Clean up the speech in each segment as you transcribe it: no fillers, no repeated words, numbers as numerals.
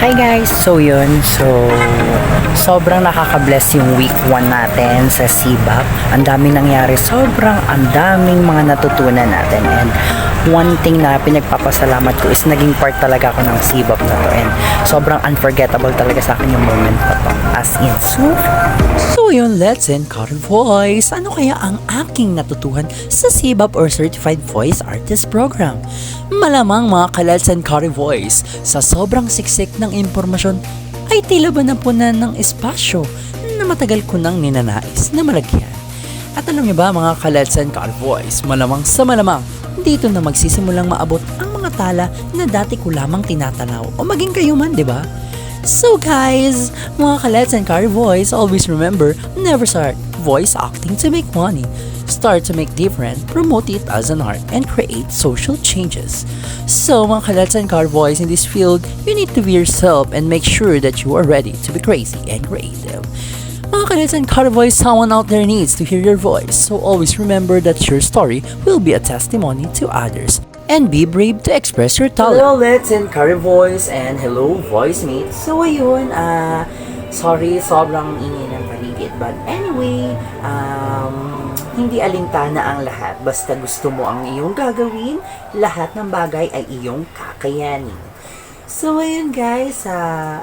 Hi guys! So yun, sobrang nakaka-bless yung week 1 natin sa CBAP. Ang daming nangyari, ang daming mga natutunan natin. And one thing na pinagpapasalamat ko is naging part talaga ako ng CBAP na to. And sobrang unforgettable talaga sa akin yung moment na to. As in, So yun, let's encounter voice. Ano kaya ang aking natutuhan sa CBAP or Certified Voice Artist Program? Malamang mga ka-Let's Encounter Voice, sa sobrang siksik ng impormasyon ay tila ba napunan ng espasyo na matagal ko nang ninanais na malagyan. At alam niyo ba mga ka-Let's Encounter Voice, malamang sa malamang, dito na magsisimulang maabot ang mga tala na dati ko lamang tinatanaw o maging kayo man, di ba? So guys, mga ka-Let's Encounter Voice, always remember, never start voice acting to make money. Start to make different, promote it as an art, and create social changes. So mga ka-Let's Encounter Voice, in this field, you need to be yourself and make sure that you are ready to be crazy and creative. Mga ka-Let's Encounter Voice, someone out there needs to hear your voice. So always remember that your story will be a testimony to others. And be brave to express your talent. hello Let's Encounter Voice and hello voice mates. So ayun, sorry, sobrang ingay ng paligid. But anyway, hindi alintana ang lahat. Basta gusto mo ang iyong gagawin, lahat ng bagay ay iyong kakayanin. So ayun guys, sa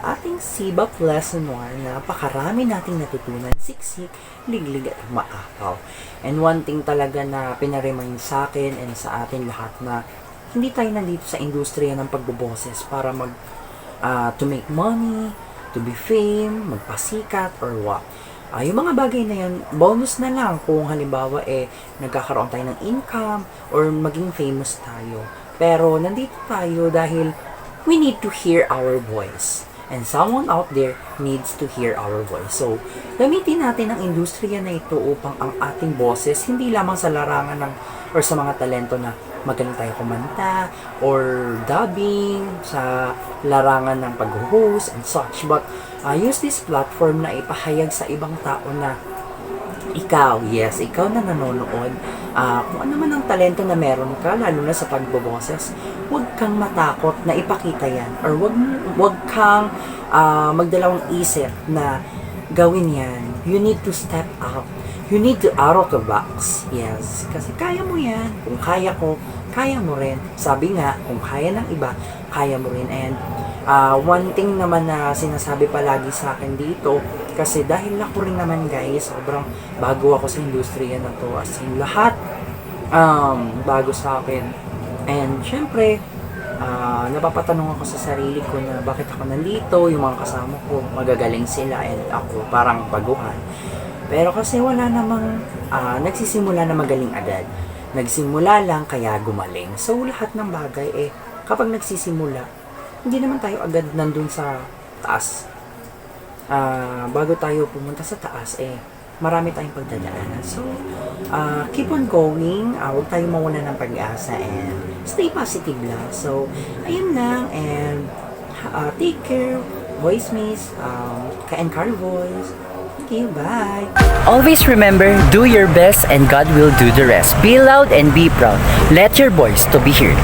ating CBAP Lesson 1, napakarami nating natutunan, siksik, liglig at maapaw. And one thing talaga na pinaremind sa akin and sa atin lahat na hindi tayo nandito sa industriya ng pagboboses para to make money, to be fame, magpasikat or what. Yung mga bagay na yan, bonus na lang kung halimbawa nagkakaroon tayo ng income or maging famous tayo. Pero nandito tayo dahil we need to hear our voice. And someone out there needs to hear our voice. So, gamitin natin ang industriya na ito upang ang ating boses, hindi lamang sa larangan or sa mga talento na magaling tayo kumanta or dubbing, sa larangan ng pag-host and such. But, use this platform na ipahayag sa ibang tao na ikaw na nanonood, kung ano man ang talento na meron ka, lalo na sa pagboboses, huwag kang matakot na ipakita yan, or huwag kang magdalawang isip na gawin yan. You need to step up. You need to out of the box. Yes, kasi kaya mo yan. Kung kaya ko, kaya mo rin. Sabi nga, kung kaya ng iba, kaya mo rin. And one thing naman na sinasabi palagi sa akin dito, kasi dahil ako rin naman guys, sobrang bago ako sa industriya na to, as in lahat bago sa akin. And syempre, napapatanong ako sa sarili ko na bakit ako nandito, yung mga kasama ko magagaling sila and ako parang baguhan. Pero kasi wala namang nagsisimula na magaling agad. Nagsimula lang kaya gumaling. So lahat ng bagay kapag nagsisimula, hindi naman tayo agad nandun sa taas. Bago tayo pumunta sa taas, marami tayong pagdadaanan. So, keep on going. Huwag tayong mawala ng pag-asa and stay positive lang. So, ayun lang. And take care. Voice mates. Ka-Encounter Voice. Thank you. Bye. Always remember, do your best and God will do the rest. Be loud and be proud. Let your voice to be heard.